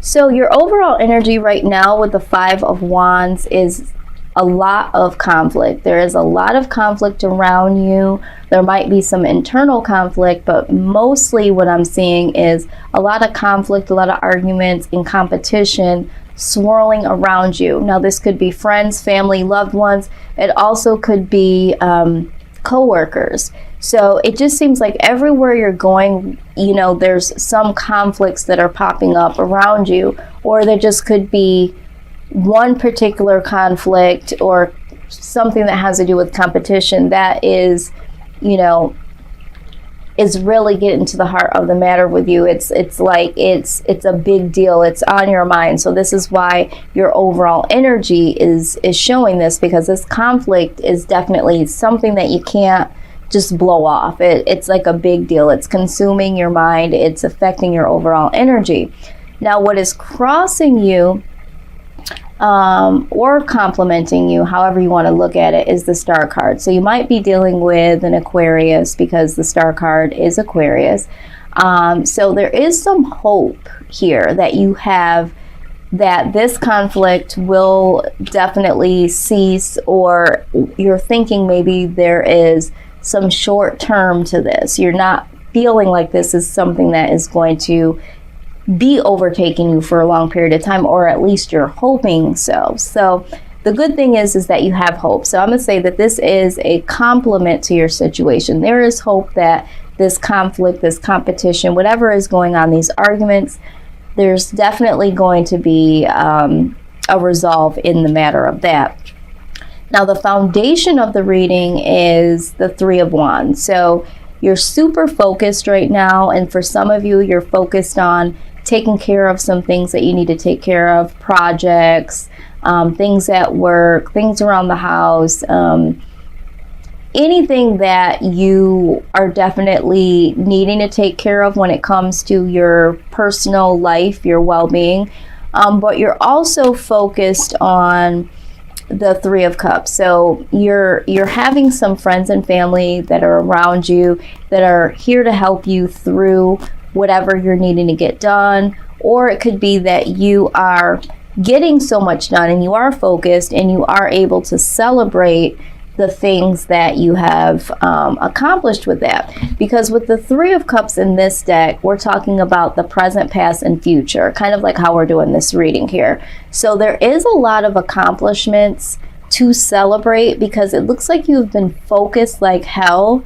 So your overall energy right now with the Five of Wands is a lot of conflict. There is a lot of conflict around you. There might be some internal conflict, but mostly what I'm seeing is a lot of conflict, a lot of arguments and competition swirling around you. Now, this could be friends, family, loved ones. It also could be co-workers. So it just seems like everywhere you're going, you know, there's some conflicts that are popping up around you, or there just could be one particular conflict or something that has to do with competition that is, you know, is really getting to the heart of the matter with you. It's like it's a big deal. It's on your mind. So this is why your overall energy is showing this, because this conflict is definitely something that you can't just blow off. It's like a big deal. It's consuming your mind. It's affecting your overall energy. Now, what is crossing you or complementing you, however you want to look at it, is the Star card. So you might be dealing with an Aquarius, because the Star card is Aquarius. So there is some hope here that you have, that this conflict will definitely cease, or you're thinking maybe there is some short term to this. You're not feeling like this is something that is going to be overtaking you for a long period of time, or at least you're hoping so. So the good thing is that you have hope. So I'm going to say that this is a complement to your situation. There is hope that this conflict, this competition, whatever is going on, these arguments, there's definitely going to be a resolve in the matter of that. Now, the foundation of the reading is the Three of Wands. So you're super focused right now, and for some of you, you're focused on taking care of some things that you need to take care of, projects, things at work, things around the house, anything that you are definitely needing to take care of when it comes to your personal life, your well-being. But you're also focused on the Three of Cups. So you're having some friends and family that are around you that are here to help you through whatever you're needing to get done. Or it could be that you are getting so much done and you are focused and you are able to celebrate the things that you have accomplished with that. Because with the Three of Cups in this deck, we're talking about the present, past, and future, kind of like how we're doing this reading here. So there is a lot of accomplishments to celebrate, because it looks like you've been focused like hell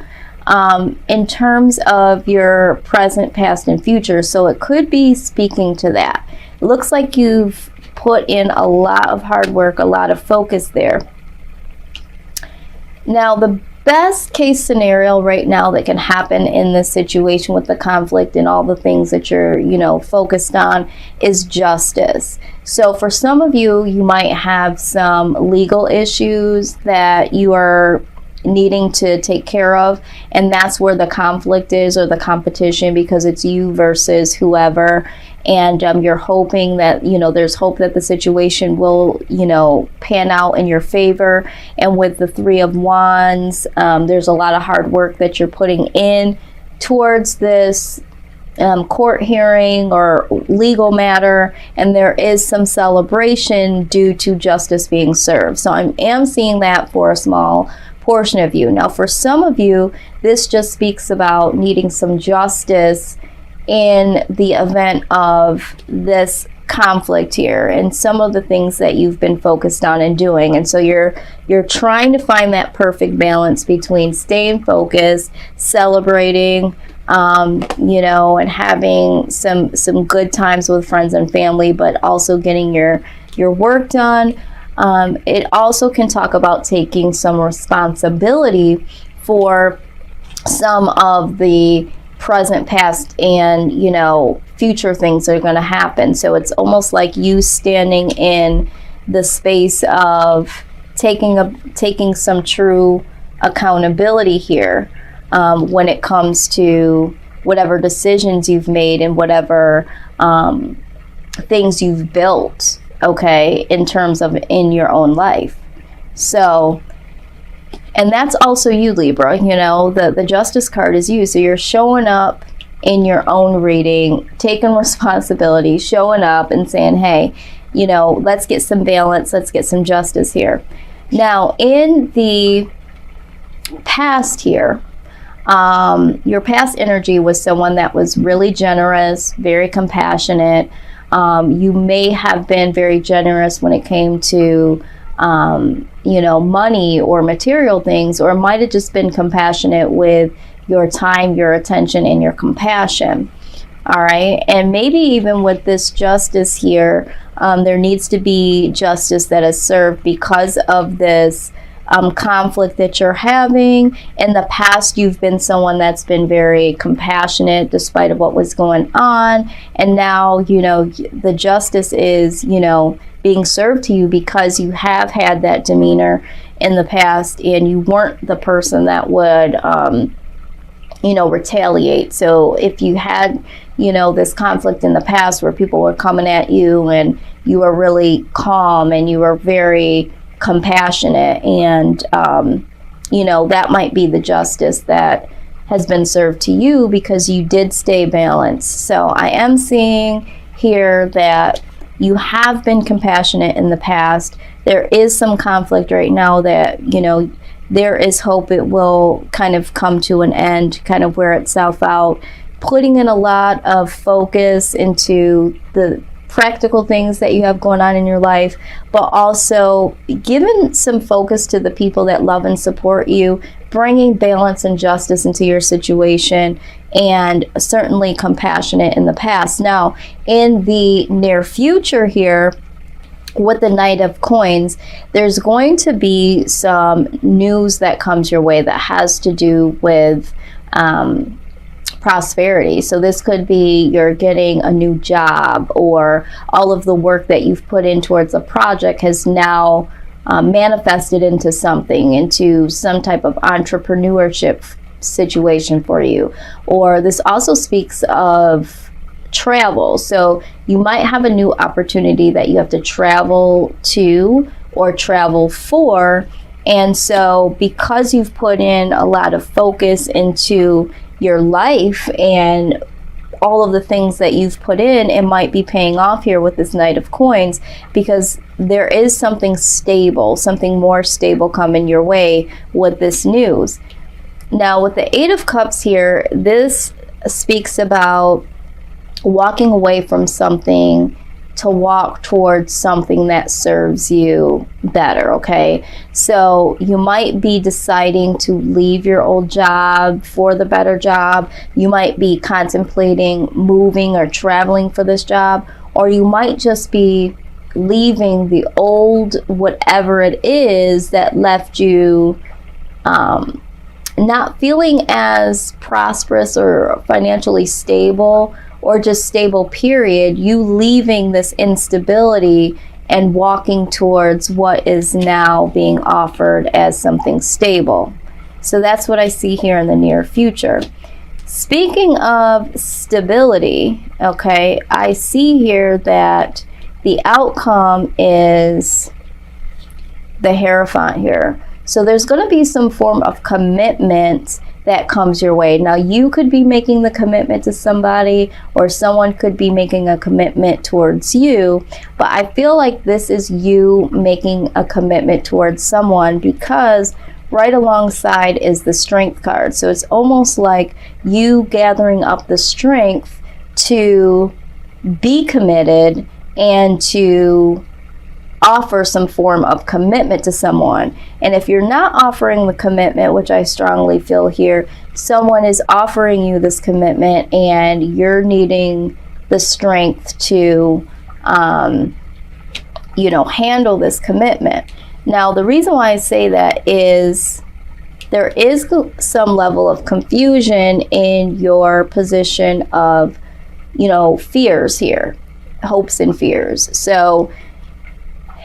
in terms of your present, past, and future. So it could be speaking to that. It looks like you've put in a lot of hard work, a lot of focus there. Now, the best case scenario right now that can happen in this situation with the conflict and all the things that you're, you know, focused on is justice. So for some of you, you might have some legal issues that you are needing to take care of, and that's where the conflict is, or the competition, because it's you versus whoever. And you're hoping that, you know, there's hope that the situation will, you know, pan out in your favor. And with the Three of Wands, there's a lot of hard work that you're putting in towards this court hearing or legal matter, and there is some celebration due to justice being served. So I am seeing that for a small portion of you. Now, for some of you, this just speaks about needing some justice in the event of this conflict here and some of the things that you've been focused on and doing. And so you're trying to find that perfect balance between staying focused, celebrating, you know, and having some good times with friends and family, but also getting your work done. It also can talk about taking some responsibility for some of the present, past, and, you know, future things that are going to happen. So it's almost like you standing in the space of taking some true accountability here when it comes to whatever decisions you've made and whatever things you've built, okay, in terms of in your own life. So, and that's also you, Libra. You know, the Justice card is you. So you're showing up in your own reading, taking responsibility, showing up and saying, hey, you know, let's get some balance, let's get some justice here. Now, in the past here, your past energy was someone that was really generous, very compassionate. You may have been very generous when it came to, you know, money or material things, or it might have just been compassionate with your time, your attention, and your compassion. All right. And maybe even with this justice here, there needs to be justice that is served because of this conflict that you're having. In the past, you've been someone that's been very compassionate despite of what was going on. And now, you know, the justice is, you know, being served to you because you have had that demeanor in the past and you weren't the person that would, you know, retaliate. So if you had, you know, this conflict in the past where people were coming at you and you were really calm and you were very compassionate, and you know, that might be the justice that has been served to you because you did stay balanced. So I am seeing here that you have been compassionate in the past. There is some conflict right now that, you know, there is hope it will kind of come to an end, kind of wear itself out, putting in a lot of focus into the practical things that you have going on in your life, but also giving some focus to the people that love and support you, bringing balance and justice into your situation, and certainly compassionate in the past. Now, in the near future here, with the Knight of Coins, there's going to be some news that comes your way that has to do with prosperity. So this could be you're getting a new job, or all of the work that you've put in towards a project has now manifested into something, into some type of entrepreneurship situation for you. Or this also speaks of travel. So you might have a new opportunity that you have to travel to or travel for. And so because you've put in a lot of focus into your life and all of the things that you've put in, it might be paying off here with this Knight of Coins, because there is something stable, something more stable coming your way with this news. Now with the Eight of Cups here, this speaks about walking away from something to walk towards something that serves you better, okay? So you might be deciding to leave your old job for the better job. You might be contemplating moving or traveling for this job, or you might just be leaving the old whatever it is that left you not feeling as prosperous or financially stable, or just stable period. You leaving this instability and walking towards what is now being offered as something stable. So that's what I see here in the near future. Speaking of stability, okay, I see here that the outcome is the Hierophant here. So there's going to be some form of commitment that comes your way. Now you could be making the commitment to somebody, or someone could be making a commitment towards you, but I feel like this is you making a commitment towards someone, because right alongside is the Strength card. So it's almost like you gathering up the strength to be committed and to offer some form of commitment to someone. And if you're not offering the commitment, which I strongly feel here, someone is offering you this commitment and you're needing the strength to you know, handle this commitment. Now the reason why I say that is there is some level of confusion in your position of, you know, fears here, hopes and fears. So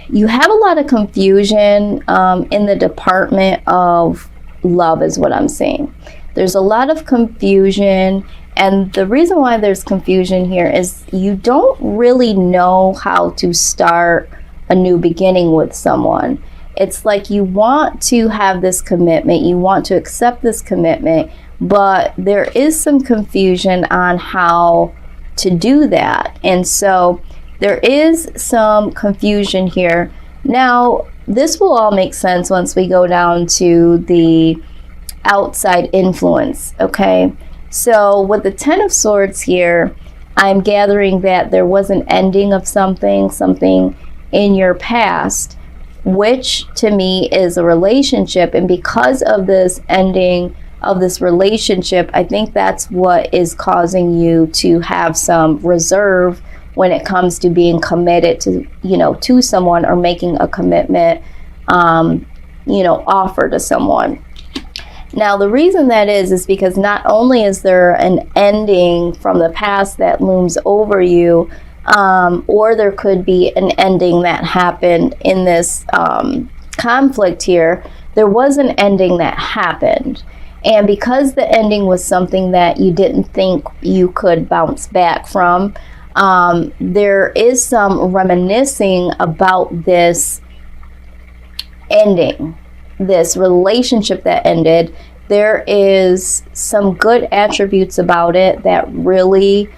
you have a lot of confusion in the department of love is what I'm saying. There's a lot of confusion, and the reason why there's confusion here is you don't really know how to start a new beginning with someone. It's like you want to have this commitment, you want to accept this commitment, but there is some confusion on how to do that. And so there is some confusion here. Now, this will all make sense once we go down to the outside influence, okay? So with the Ten of Swords here, I'm gathering that there was an ending of something in your past, which to me is a relationship. And because of this ending of this relationship, I think that's what is causing you to have some reserve when it comes to being committed to, to someone, or making a commitment, offer to someone. Now, the reason that is because not only is there an ending from the past that looms over you, or there could be an ending that happened in this conflict here. There was an ending that happened. And because the ending was something that you didn't think you could bounce back from, there is some reminiscing about this ending, this relationship that ended. There is some good attributes about it that really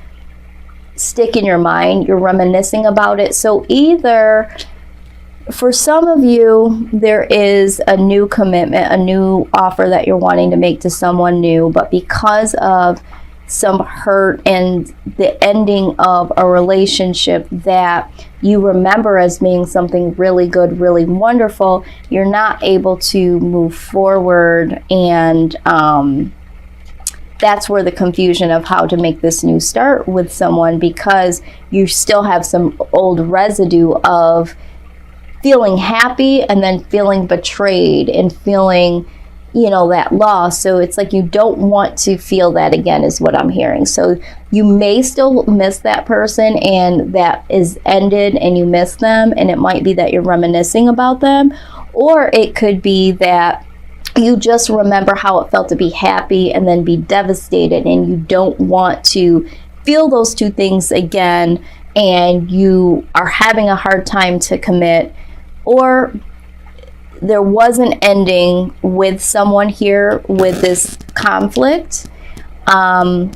stick in your mind. You're reminiscing about it. So either for some of you, there is a new commitment, a new offer that you're wanting to make to someone new, but because of some hurt and the ending of a relationship that you remember as being something really good, really wonderful, you're not able to move forward. And that's where the confusion of how to make this new start with someone, because you still have some old residue of feeling happy and then feeling betrayed and feeling, that loss. So it's like you don't want to feel that again, is what I'm hearing. So you may still miss that person, and that is ended and you miss them, and it might be that you're reminiscing about them, or it could be that you just remember how it felt to be happy and then be devastated, and you don't want to feel those two things again, and you are having a hard time to commit. Or there was an ending with someone here with this conflict, and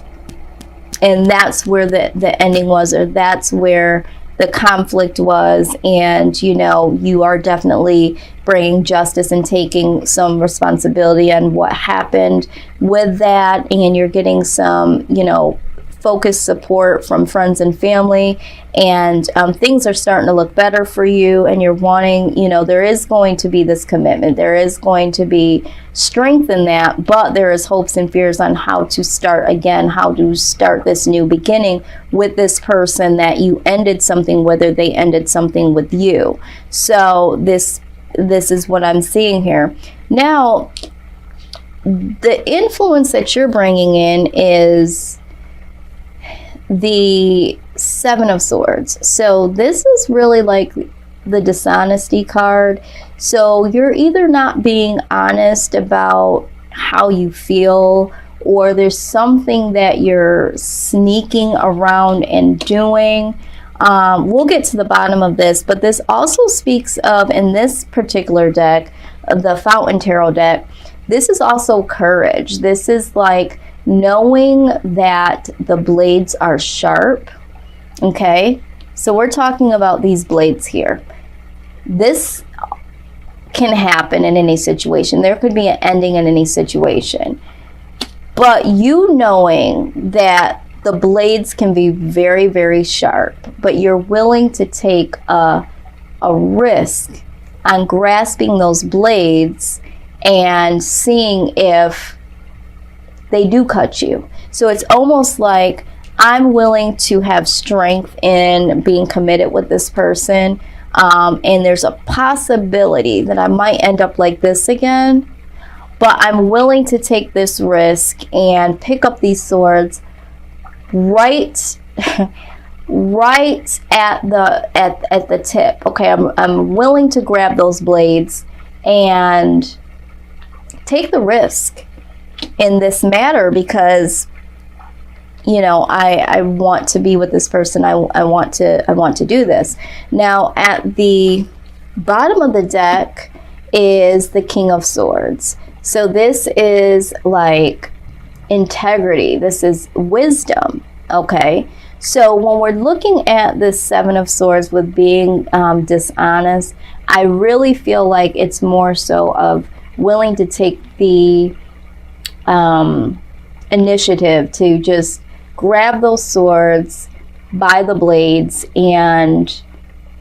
that's where the ending was, or that's where the conflict was, and you are definitely bringing justice and taking some responsibility on what happened with that, and you're getting some focused support from friends and family, and things are starting to look better for you, and you're wanting, there is going to be this commitment, there is going to be strength in that, but there is hopes and fears on how to start again, how to start this new beginning with this person that you ended something with, or they ended something with you. So this is what I'm seeing here. Now, the influence that you're bringing in is the Seven of Swords. So this is really like the dishonesty card. So you're either not being honest about how you feel, or there's something that you're sneaking around and doing. We'll get to the bottom of this, but this also speaks of, in this particular deck, the Fountain Tarot deck, this is also courage. This is like knowing that the blades are sharp. Okay, so we're talking about these blades here. This can happen in any situation. There could be an ending in any situation, but you knowing that the blades can be very, very sharp, but you're willing to take a risk on grasping those blades and seeing if they do cut you. So it's almost like, I'm willing to have strength in being committed with this person, and there's a possibility that I might end up like this again, but I'm willing to take this risk and pick up these swords right at the tip. Okay, I'm willing to grab those blades and take the risk in this matter, because I want to be with this person. I want to do this. Now, at the bottom of the deck is the King of Swords. So this is like integrity. This is wisdom. Okay. So when we're looking at this Seven of Swords with being dishonest, I really feel like it's more so of willing to take the initiative to just grab those swords by the blades, and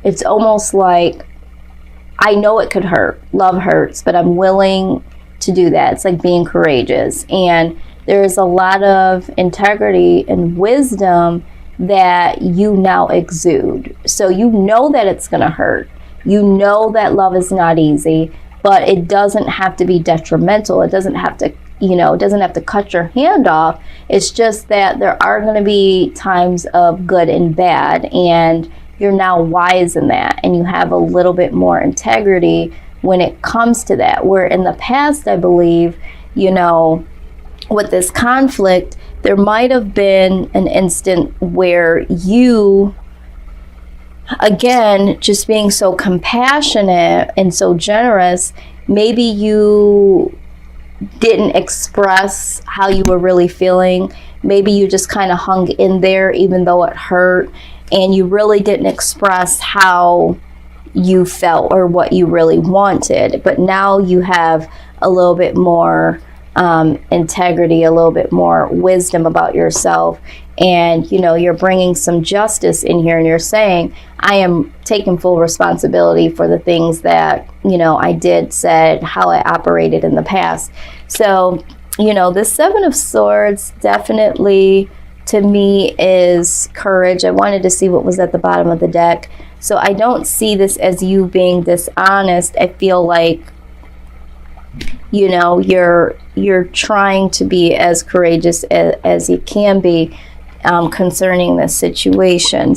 it's almost like, I know it could hurt. Love hurts, but I'm willing to do that. It's like being courageous. And there's a lot of integrity and wisdom that you now exude. So you know that it's going to hurt. You know that love is not easy, but it doesn't have to be detrimental. It doesn't have to, it doesn't have to cut your hand off. It's just that there are going to be times of good and bad, and you're now wise in that, and you have a little bit more integrity when it comes to that. Where in the past, I believe, with this conflict, there might have been an instant where you, again, just being so compassionate and so generous, maybe you didn't express how you were really feeling. Maybe you just kind of hung in there even though it hurt, and you really didn't express how you felt or what you really wanted. But now you have a little bit more integrity, a little bit more wisdom about yourself, and you're bringing some justice in here, and you're saying, I am taking full responsibility for the things that I did, said, how I operated in the past. So the Seven of Swords definitely to me is courage. I wanted to see what was at the bottom of the deck. So I don't see this as you being dishonest. I feel like you're trying to be as courageous as you can be concerning this situation.